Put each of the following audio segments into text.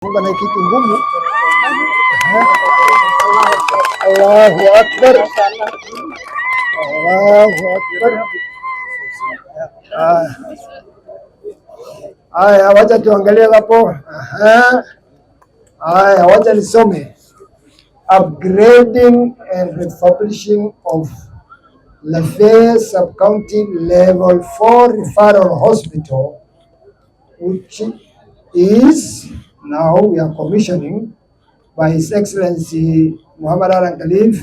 Funga na kitu ngumu. Allahu Akbar. Allahu Akbar. Haya, wacha tuangalie hapo. Haya, wacha nisome. Upgrading and refurbishing of Lafey Sub-County Level 4 Referral Hospital, which is now we are commissioning by His Excellency Muhammad Alan Khalif,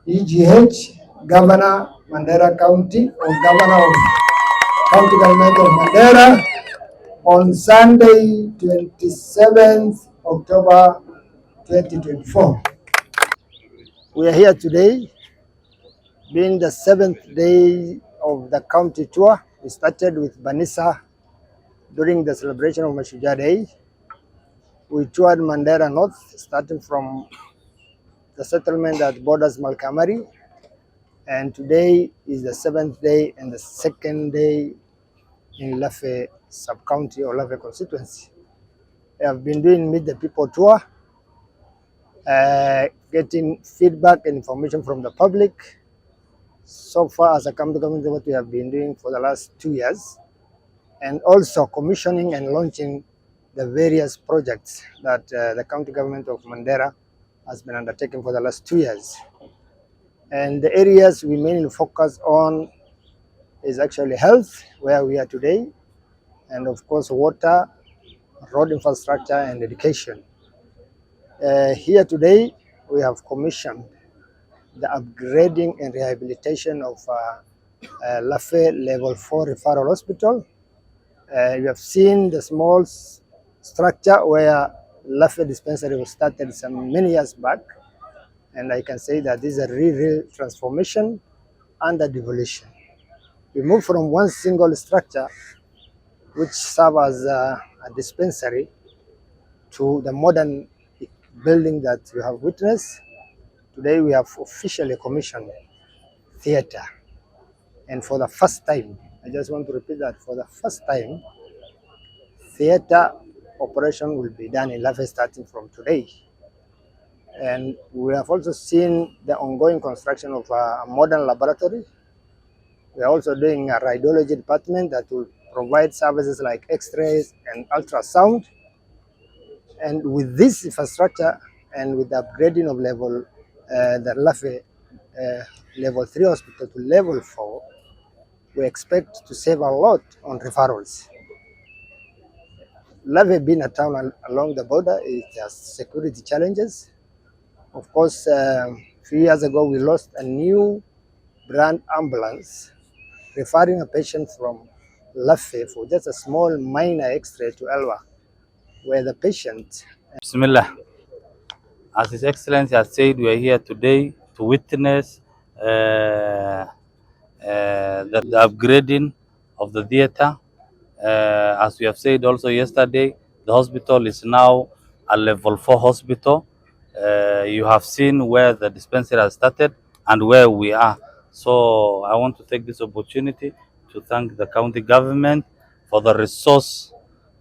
EGH, Governor Mandera County, or Governor of County Government of Mandera, on Sunday, 27th October 2024. We are here today, being the 7th day of the county tour. We started with Banisa during the celebration of Mashujaa Day. We toured Mandera North, starting from the settlement that borders Malkamari, and today is the 7th day and the second day in Lafey Sub-County or Lafey constituency. I have been doing Meet the People tour, getting feedback and information from the public. So far as a county government, what we have been doing for the last 2 years, and also commissioning and launching the various projects that the county government of Mandera has been undertaking for the last 2 years. And the areas we mainly focus on is actually health, where we are today, and of course water, road infrastructure, and education. Here today, we have commissioned the upgrading and rehabilitation of Lafey Level 4 Referral Hospital. You have seen the small structure where Lafey dispensary was started many years back, and I can say that this is a real transformation under devolution. We moved from one single structure, which served as a dispensary, to the modern building that you have witnessed. Today we have officially commissioned theater, and for the first time, I just want to repeat that, for the first time, theater operation will be done in Lafey starting from today. And we have also seen the ongoing construction of a modern laboratory. We are also doing a radiology department that will provide services like x-rays and ultrasound. And with this infrastructure and with the upgrading of the Lafey level 3 hospital to level 4, we expect to save a lot on referrals. Lafey being a town along the border, it has security challenges. Of course, a few years ago, we lost a new brand ambulance, referring a patient from Lafey for just a small minor x-ray to Elwa, where the patient... Bismillah. As His Excellency has said, we are here today to witness the upgrading of the theater. As we have said also yesterday, the hospital is now a level 4 hospital. You have seen where the dispensary has started and where we are. So I want to take this opportunity to thank the county government for the resource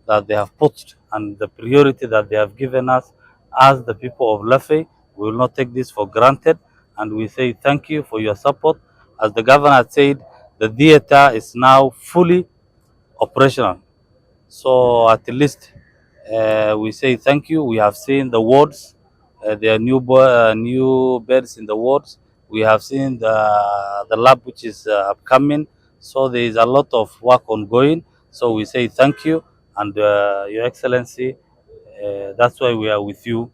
that they have put and the priority that they have given us as the people of Lafey. We will not take this for granted, and we say thank you for your support. As the governor said, the theater is now fully operational. So at least we say thank you. We have seen the wards, there are new beds in the wards. We have seen the lab which is upcoming. So there is a lot of work ongoing. So we say thank you, and Your Excellency, that's why we are with you,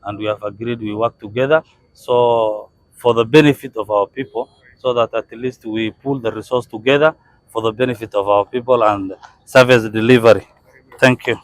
and we have agreed we work together. So for the benefit of our people, so that at least we pull the resource together for the benefit of our people and service delivery. Thank you.